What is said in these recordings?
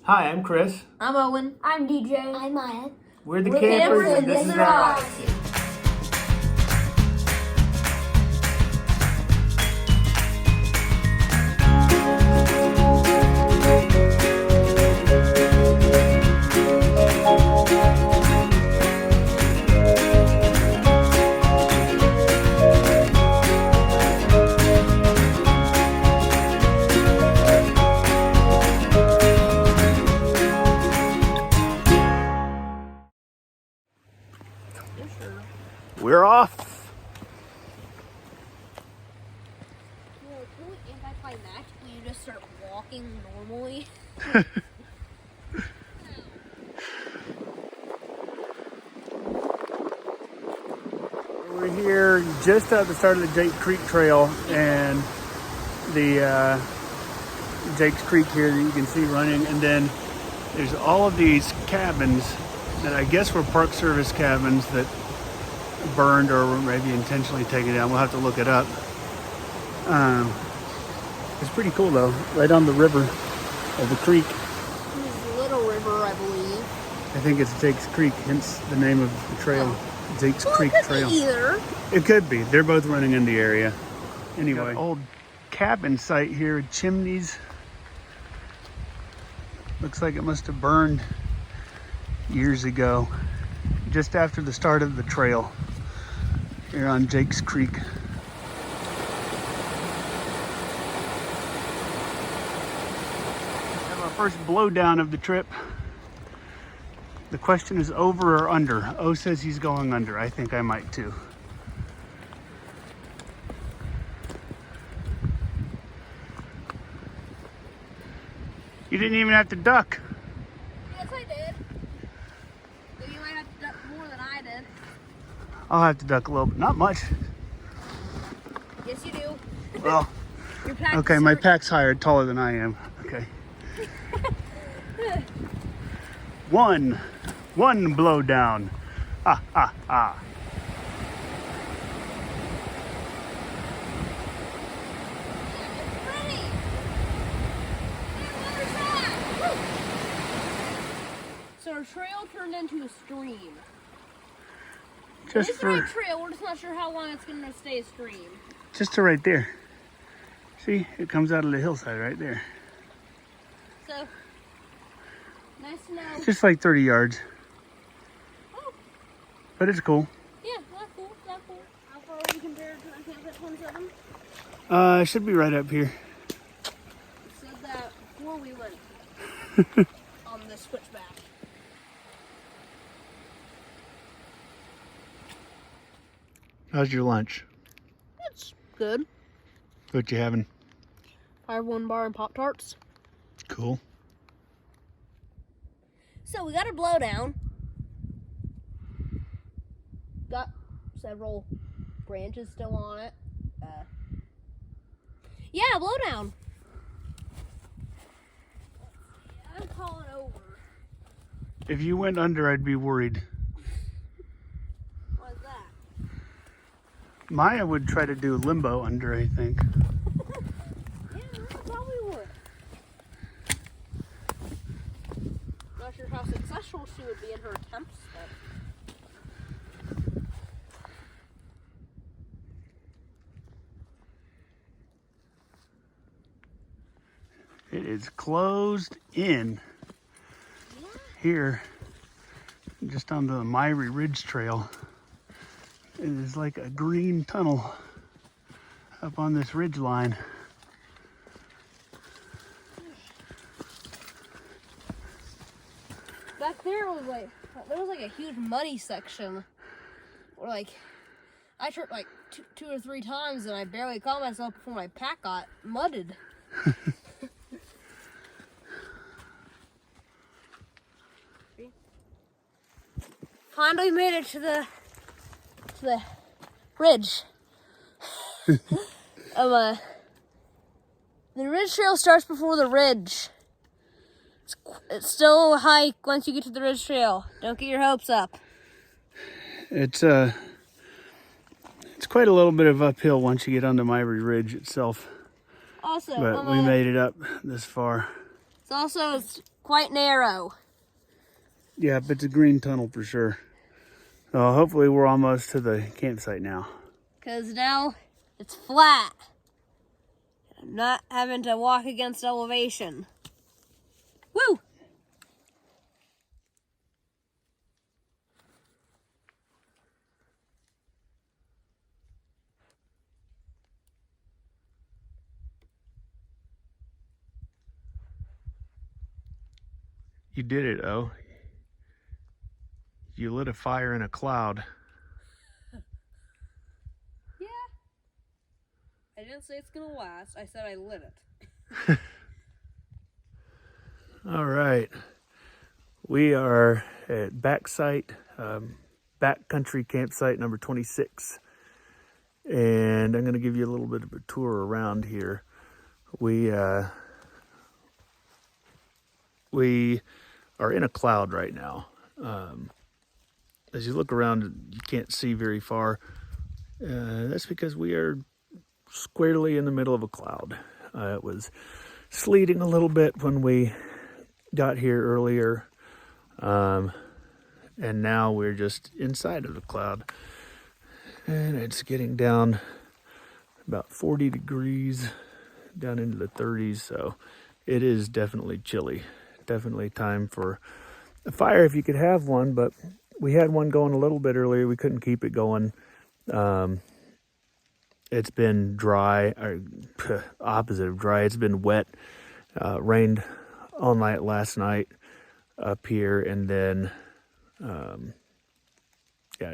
Hi, I'm Chris. I'm Owen. I'm DJ. I'm Maya. We're the campers, and this is our Odyssey. We're off. Well, if I play match, will you just start walking normally? We're here just at the start of the Jake Creek Trail, and the Jake's Creek here that you can see running, and then there's all of these cabins that I guess were Park Service cabins that burned or were maybe intentionally taken down. We'll have to look it up. It's pretty cool though, right on the river of the creek. It's a little river, I believe. I think it's Jake's Creek, hence the name of the trail, Jake's Creek it could Trail. be either. It could be. They're both running in the area. Anyway, old cabin site here with chimneys. Looks like it must have burned years ago, just after the start of the trail here on Jake's Creek. We have our first blowdown of the trip. The question is over or under. O says he's going under. I think I might too. You didn't even have to duck. Yes, I did. So you might have to duck more than I did. I'll have to duck a little bit. Not much. Yes, you do. Well, Your pack okay, is my short. pack's higher, taller than I am. Okay. One blow down. Ah, ah, ah. Pretty. So our trail turned into a stream. Just It's the right for, trail. We're just not sure how long it's going to stay a stream. just to right there. See, it comes out of the hillside right there. So, nice to know. Just like 30 yards, Oh, but it's cool. yeah, that's cool. That's cool. How far are we compared to our camp at 27? It should be right up here. It said that before we went on the switchback. How's your lunch? That's good. What you having? 5-1 bar and Pop-Tarts. Cool. So we got a blowdown. Got several branches still on it. Yeah, blowdown. I'm calling over. If you went under, I'd be worried. What is that? Maya would try to do limbo under, I think. Yeah, I probably would. Not sure how successful she would be in her attempts, but. It is closed in here, just on the Myrie Ridge Trail. It is like a green tunnel up on this ridge line. Back there was like a huge muddy section where like I tripped like two or three times and I barely caught myself before my pack got mudded. Finally made it to the ridge. The ridge trail starts before the ridge. It's still a hike once you get to the ridge trail. Don't get your hopes up. It's quite a little bit of uphill once you get onto Myrie Ridge itself. Also, But we made it up this far. it's quite narrow. Yeah, but it's a green tunnel for sure. Hopefully we're almost to the campsite now. Because now it's flat. I'm not having to walk against elevation. Woo! You did it, Oh. You lit a fire in a cloud. Yeah. I didn't say it's gonna last. I said I lit it. All right. We are at backsite, backcountry campsite number 26. And I'm going to give you a little bit of a tour around here. We are in a cloud right now. As you look around, you can't see very far. That's because we are squarely in the middle of a cloud. It was sleeting a little bit when we got here earlier. And now we're just inside of the cloud. And it's getting down about 40 degrees, down into the 30s. So it is definitely chilly. Definitely time for a fire if you could have one, but we had one going a little bit earlier. We couldn't keep it going. It's been dry, or opposite of dry. It's been wet. Rained all night last night up here, and then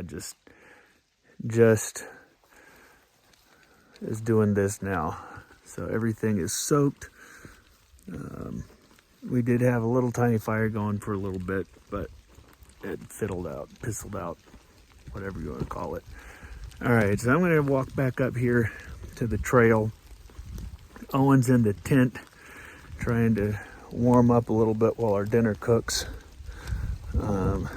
just is doing this now. So everything is soaked. We did have a little tiny fire going for a little bit, but it fizzled out, whatever you want to call it. All right, so I'm going to walk back up here to the trail. Owen's in the tent trying to warm up a little bit while our dinner cooks. And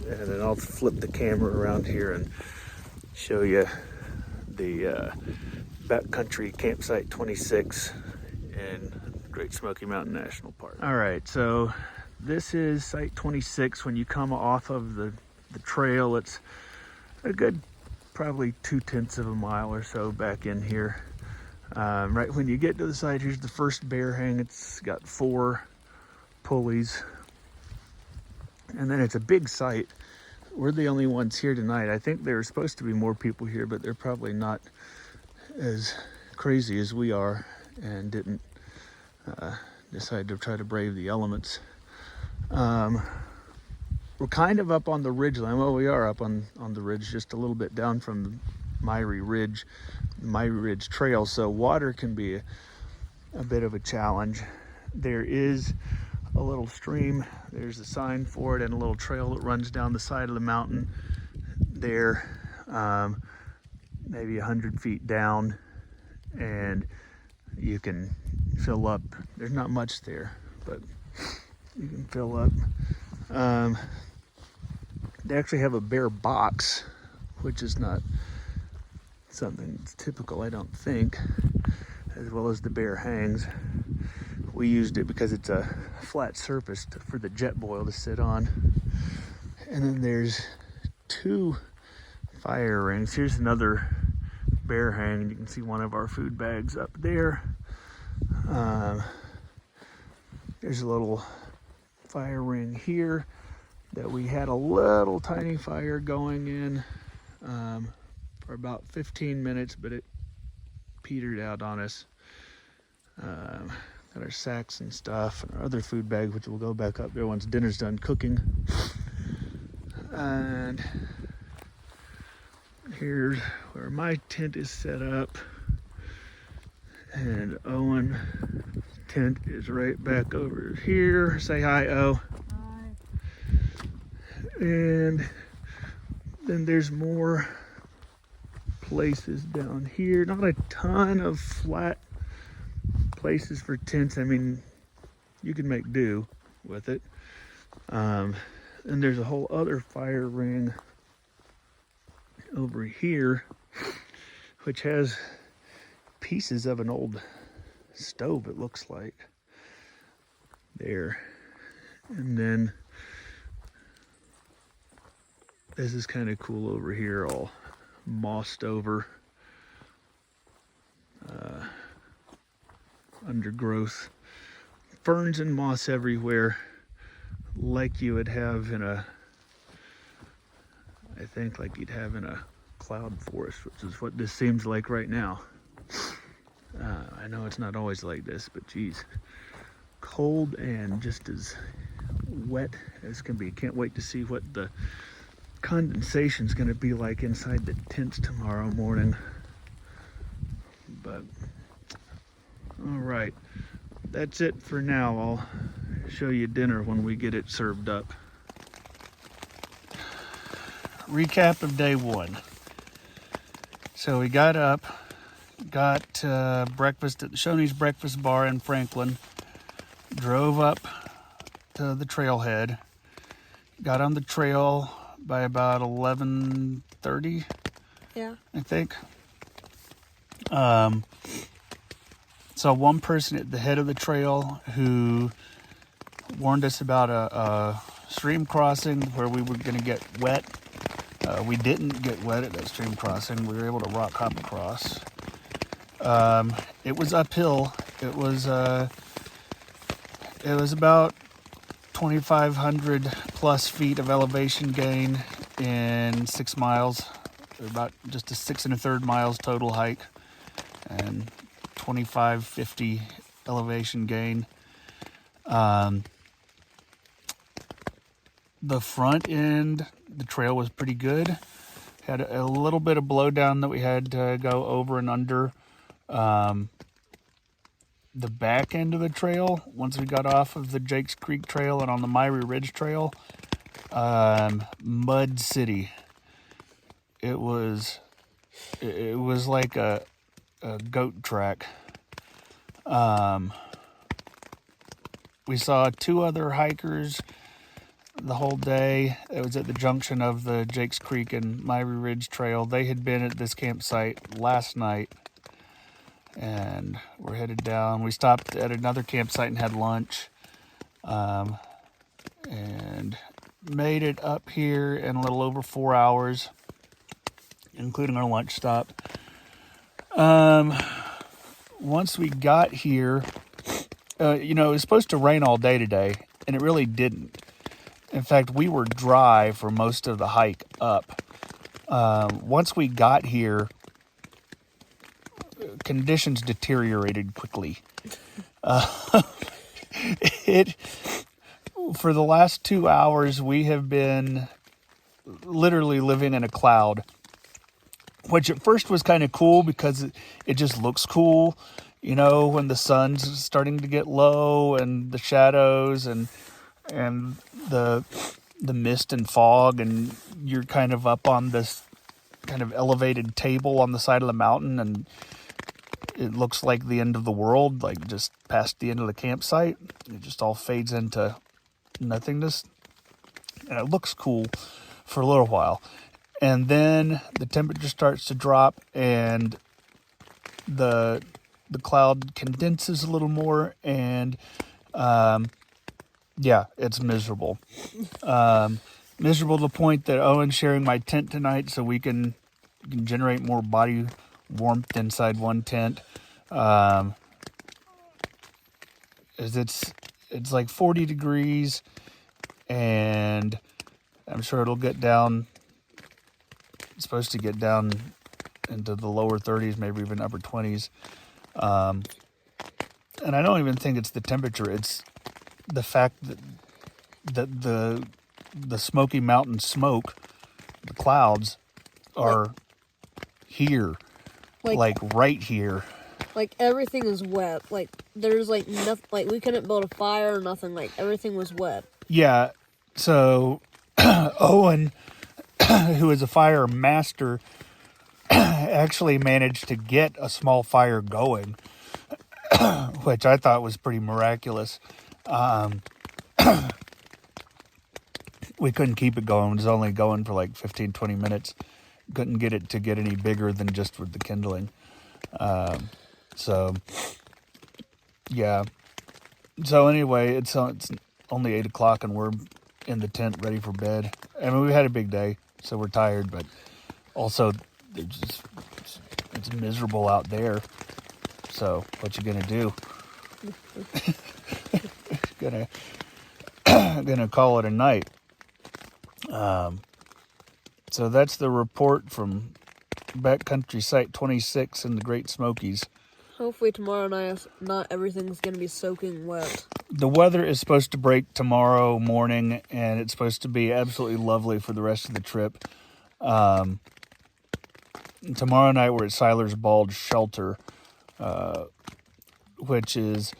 then I'll flip the camera around here and show you the backcountry campsite 26 in Great Smoky Mountain National Park. All right, so this is site 26. When you come off of the trail, it's a good probably 2/10 of a mile or so back in here. Right when you get to the site, here's the first bear hang. It's got 4 pulleys, and then it's a big site. We're the only ones here tonight. I think there are supposed to be more people here, but they're probably not as crazy as we are and didn't decide to try to brave the elements. We're kind of up on the ridge line. Well, we are up on the ridge, just a little bit down from the Myrie Ridge Trail, so water can be a bit of a challenge. There is a little stream. There's a sign for it and a little trail that runs down the side of the mountain there, maybe 100 feet down, and you can fill up. There's not much there, but you can fill up. They actually have a bear box, which is not something that's typical, I don't think, as well as the bear hangs. We used it because it's a flat surface for the jet boil to sit on. And then there's 2 fire rings. Here's another bear hang, and you can see one of our food bags up there. There's a little fire ring here that we had a little tiny fire going in for about 15 minutes, but it petered out on us. Got our sacks and stuff and our other food bag, which will go back up there once dinner's done cooking. And here's where my tent is set up, and Owen's tent is right back over here. Say hi, O. Hi. And then there's more places down here. Not a ton of flat places for tents. I mean, you can make do with it. And there's a whole other fire ring over here, which has pieces of an old stove, it looks like. there. And then this is kind of cool over here, all mossed over. Undergrowth. Ferns and moss everywhere, like you would have in a, I think like you'd have in a cloud forest, which is what this seems like right now. I know it's not always like this, but geez, cold and just as wet as can be. Can't wait to see what the condensation is going to be like inside the tents tomorrow morning. But all right, that's it for now. I'll show you dinner when we get it served up. Recap of day one. So we got up, got breakfast at the Shoney's Breakfast Bar in Franklin, drove up to the trailhead, got on the trail by about 11:30. Yeah. I think. Saw one person at the head of the trail who warned us about a stream crossing where we were going to get wet. We didn't get wet at that stream crossing. We were able to rock hop across. It was uphill. It was about 2,500 plus feet of elevation gain in 6 miles. About just a 6 1/3 miles total hike, and 2,550 elevation gain. The front end, the trail was pretty good. Had a little bit of blowdown that we had to go over and under. The back end of the trail, once we got off of the Jakes Creek Trail and on the Myrie Ridge Trail, Mud City. It was like a goat track. We saw 2 other hikers the whole day. It was at the junction of the Jakes Creek and Myrie Ridge Trail. They had been at this campsite last night, and we're headed down. We stopped at another campsite and had lunch, and made it up here in a little over 4 hours, including our lunch stop. Once we got here, it was supposed to rain all day today, and it really didn't. In fact, we were dry for most of the hike up. Once we got here, conditions deteriorated quickly. For the last 2 hours, we have been literally living in a cloud, which at first was kind of cool because it just looks cool, when the sun's starting to get low and the shadows and the mist and fog, and you're kind of up on this kind of elevated table on the side of the mountain, and it looks like the end of the world, like just past the end of the campsite. It just all fades into nothingness, and it looks cool for a little while. And then the temperature starts to drop, and the cloud condenses a little more, and it's miserable. Miserable to the point that Owen's sharing my tent tonight so we can generate more body warmth inside one tent. It's like 40 degrees, and I'm sure it'll get down. It's supposed to get down into the lower 30s, maybe even upper 20s. And I don't even think it's the temperature. It's the fact that the Smoky Mountain smoke, the clouds, are here, like right here. Like everything is wet. Like there's like nothing. Like we couldn't build a fire or nothing. Like everything was wet. Yeah. So Owen, who is a fire master, actually managed to get a small fire going, which I thought was pretty miraculous. We couldn't keep it going. It was only going for like 15, 20 minutes. Couldn't get it to get any bigger than just with the kindling. So, yeah. So anyway, it's only 8 o'clock and we're in the tent ready for bed. I mean, we had a big day, so we're tired, but also it's miserable out there. So what you gonna do? gonna call it a night. So that's the report from Backcountry Site 26 in the Great Smokies. Hopefully tomorrow night, not everything's gonna be soaking wet. The weather is supposed to break tomorrow morning, and it's supposed to be absolutely lovely for the rest of the trip. Tomorrow night we're at Siler's Bald Shelter, which is,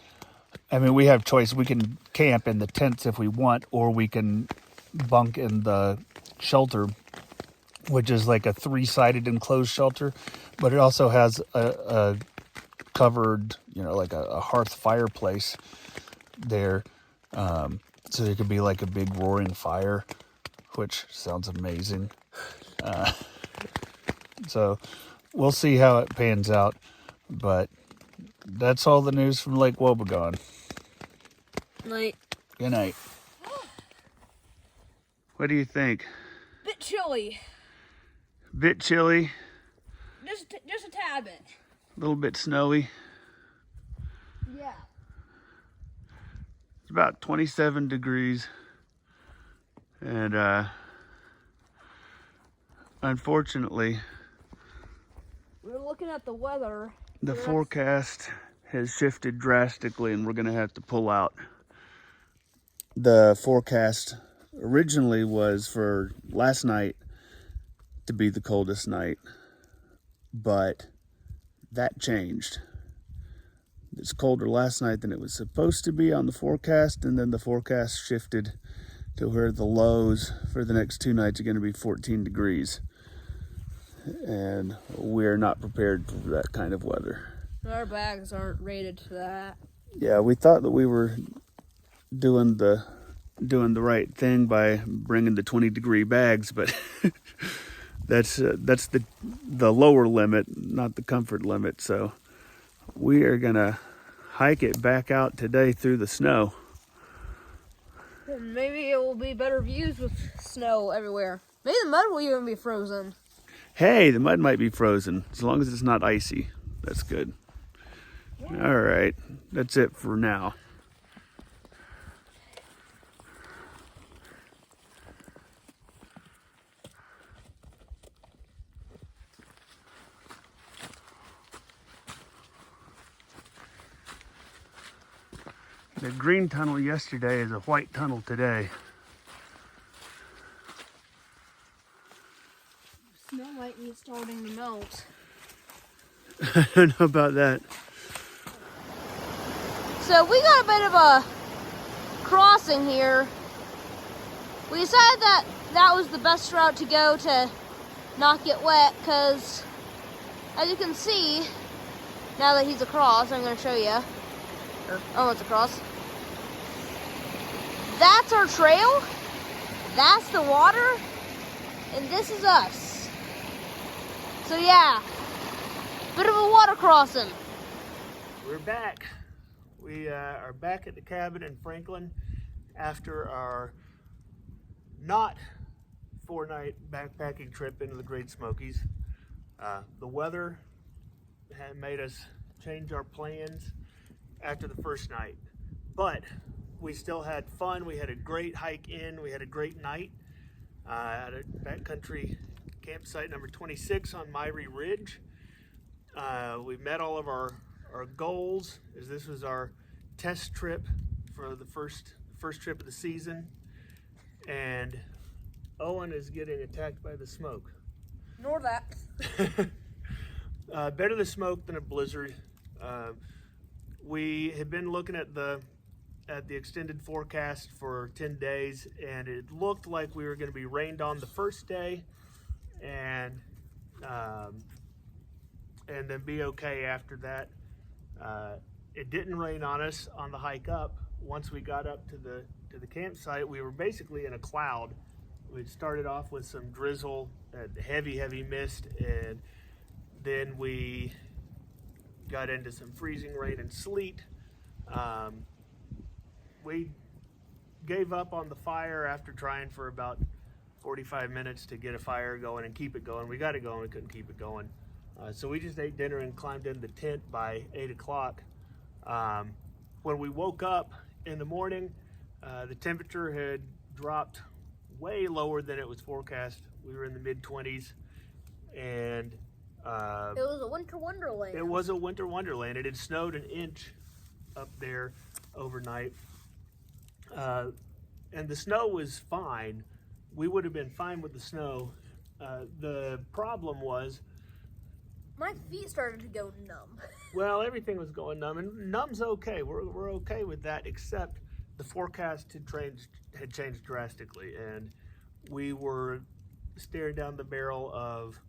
I mean, we have choice. We can camp in the tents if we want, or we can bunk in the shelter, which is like a 3-sided enclosed shelter, but it also has a covered, like a hearth fireplace there. So there could be like a big roaring fire, which sounds amazing. So we'll see how it pans out, but that's all the news from Lake Wobegon. Night. Good night. What do you think? Bit chilly. Bit chilly. Just a tad bit. A little bit snowy. Yeah. It's about 27 degrees. And unfortunately, we're looking at the weather. the forecast has shifted drastically and we're going to have to pull out. The forecast originally was for last night to be the coldest night, but that changed. It's colder last night than it was supposed to be on the forecast, and then the forecast shifted to where the lows for the next 2 nights are going to be 14 degrees. And we're not prepared for that kind of weather. Our bags aren't rated for that. Yeah, we thought that we were doing the right thing by bringing the 20-degree bags, but that's the lower limit, not the comfort limit. So we are gonna hike it back out today through the snow. And maybe it will be better views with snow everywhere. Maybe the mud will even be frozen. Hey, the mud might be frozen as long as it's not icy. That's good. All right, that's it for now. The green tunnel yesterday is a white tunnel today. Snow might be starting to melt. I don't know about that. So we got a bit of a crossing here. We decided that was the best route to go to not get wet, because as you can see, now that he's across, I'm going to show you. Or almost across. That's our trail. That's the water. And this is us. So yeah, bit of a water crossing. We're back. We are back at the cabin in Franklin after our not 4-night backpacking trip into the Great Smokies. The weather had made us change our plans after the first night, but we still had fun. We had a great hike in. We had a great night at a backcountry campsite number 26 on Myrie Ridge. We met all of our goals, as this was our test trip for the first trip of the season. And Owen is getting attacked by the smoke. Ignore that. Better the smoke than a blizzard. We had been looking at the extended forecast for 10 days, and it looked like we were going to be rained on the first day, and then be okay after that. It didn't rain on us on the hike up. Once we got up to the campsite, we were basically in a cloud. We started off with some drizzle, heavy mist, and then we got into some freezing rain and sleet. we gave up on the fire after trying for about 45 minutes to get a fire going and keep it going. We got it going, we couldn't keep it going. So we just ate dinner and climbed in the tent by 8 o'clock. When we woke up in the morning, the temperature had dropped way lower than it was forecast. We were in the mid-20s, and it was a winter wonderland. It was a winter wonderland. It had snowed an inch up there overnight. And the snow was fine. We would have been fine with the snow. The problem was, my feet started to go numb. well, everything was going numb, and numb's okay. We're okay with that, except the forecast had changed drastically, and we were staring down the barrel of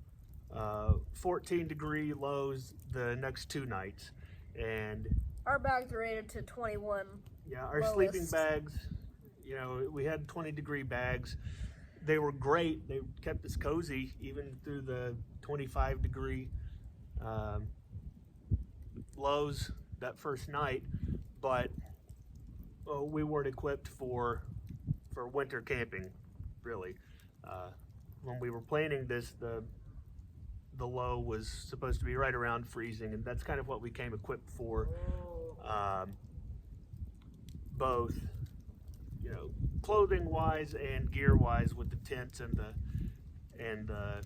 14-degree lows the next 2 nights, and our bags are rated to 21. Yeah, our lowest. Sleeping bags, we had 20-degree bags. They were great. They kept us cozy even through the 25-degree lows that first night, but we weren't equipped for winter camping, really. When we were planning this, the low was supposed to be right around freezing, and that's kind of what we came equipped for. Both, clothing wise and gear wise, with the tents and the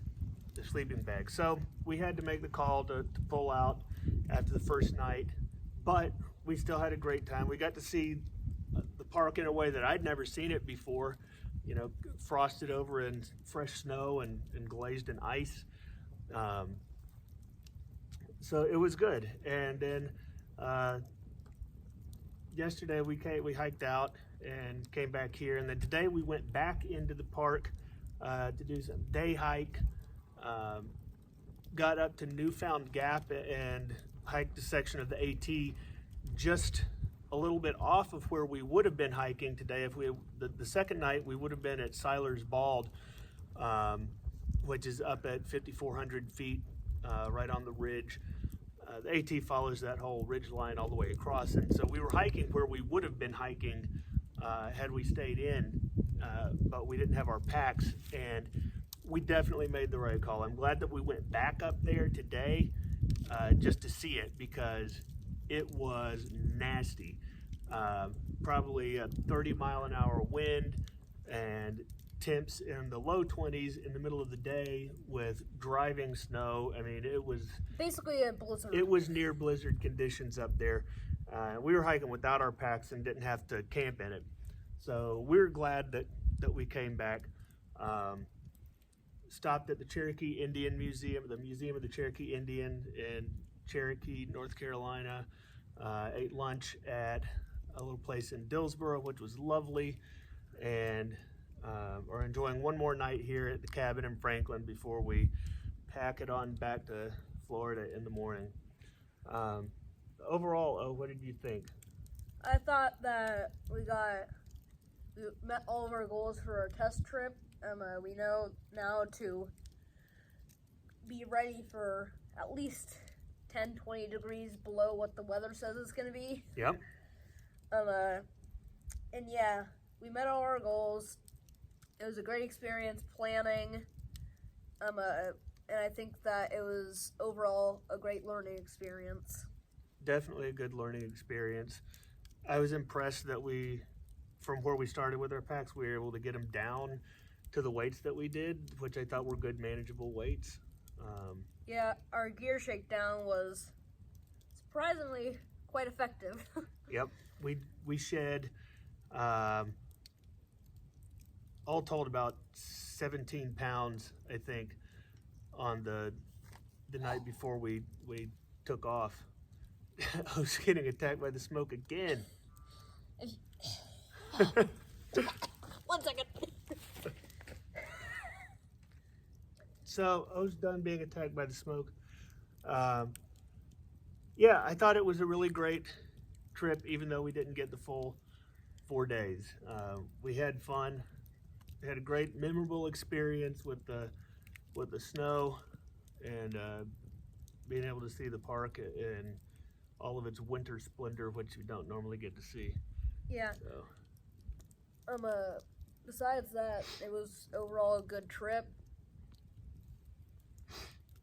sleeping bags. So we had to make the call to pull out after the first night, but we still had a great time. We got to see the park in a way that I'd never seen it before, frosted over in fresh snow and glazed in ice. So it was good. And then yesterday we hiked out and came back here, and then today we went back into the park to do some day hike. Got up to Newfound Gap and hiked a section of the AT just a little bit off of where we would have been hiking today. If the second night, we would have been at Seiler's Bald, which is up at 5,400 feet, right on the ridge. The AT follows that whole ridge line all the way across, and so we were hiking where we would have been hiking had we stayed in, but we didn't have our packs, and we definitely made the right call. I'm glad that we went back up there today just to see it, because it was nasty. Probably a 30-mile-an-hour wind and temps in the low 20s in the middle of the day with driving snow. I mean, it was basically a blizzard. It was near blizzard conditions up there. We were hiking without our packs and didn't have to camp in it. So we were glad that we came back. Stopped at the Cherokee Indian Museum, the Museum of the Cherokee Indian in Cherokee, North Carolina. Ate lunch at a little place in Dillsboro, which was lovely, and are enjoying one more night here at the cabin in Franklin before we pack it on back to Florida in the morning. Overall, what did you think? I thought that we met all of our goals for our test trip. We know now to be ready for at least 10, 20 degrees below what the weather says it's going to be. Yep. And yeah, we met all our goals. It was a great experience planning. And I think that it was overall a great learning experience. Definitely a good learning experience. I was impressed that from where we started with our packs, we were able to get them down to the weights that we did, which I thought were good, manageable weights. Yeah, our gear shakedown was surprisingly quite effective. Yep, we shed, all told, about 17 pounds, I think, on the night before we took off. I was getting attacked by the smoke again. 1 second. So I was done being attacked by the smoke. Yeah, I thought it was a really great trip, even though we didn't get the full 4 days. We had fun. We had a great, memorable experience with the snow and being able to see the park in all of its winter splendor, which you don't normally get to see. Yeah. So. Besides that, it was overall a good trip.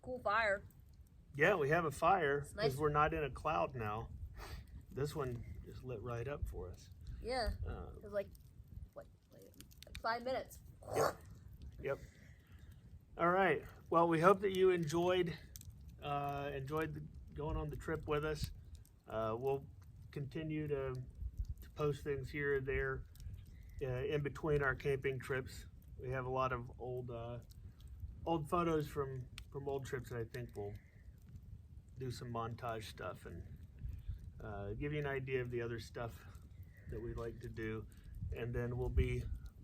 Cool fire. Yeah, we have a fire It's because nice. we're not in a cloud now. This one just lit right up for us. Yeah. It was like 5 minutes. Yep. All right. Well, we hope that you enjoyed going on the trip with us. We'll continue to post things here and there in between our camping trips. We have a lot of old photos from old trips that I think we'll do some montage stuff and give you an idea of the other stuff that we like to do. And then we'll be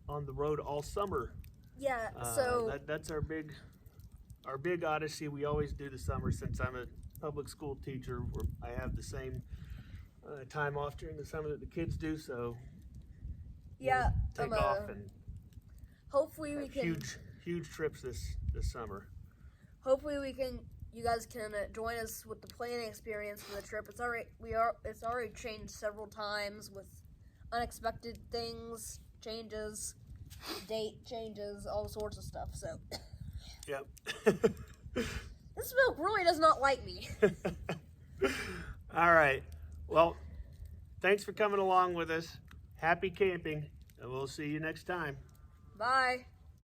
on the road all summer. Yeah, so that's our big odyssey. We always do the summer since I'm a public school teacher. Where I have the same time off during the summer that the kids do. So yeah, we'll take off and hopefully we can huge trips this summer. Hopefully you guys can join us with the planning experience for the trip. It's already changed several times with unexpected things, changes, date changes, all sorts of stuff. So Yep. this milk really does not like me. All right. Well, thanks for coming along with us. Happy camping, and we'll see you next time. Bye.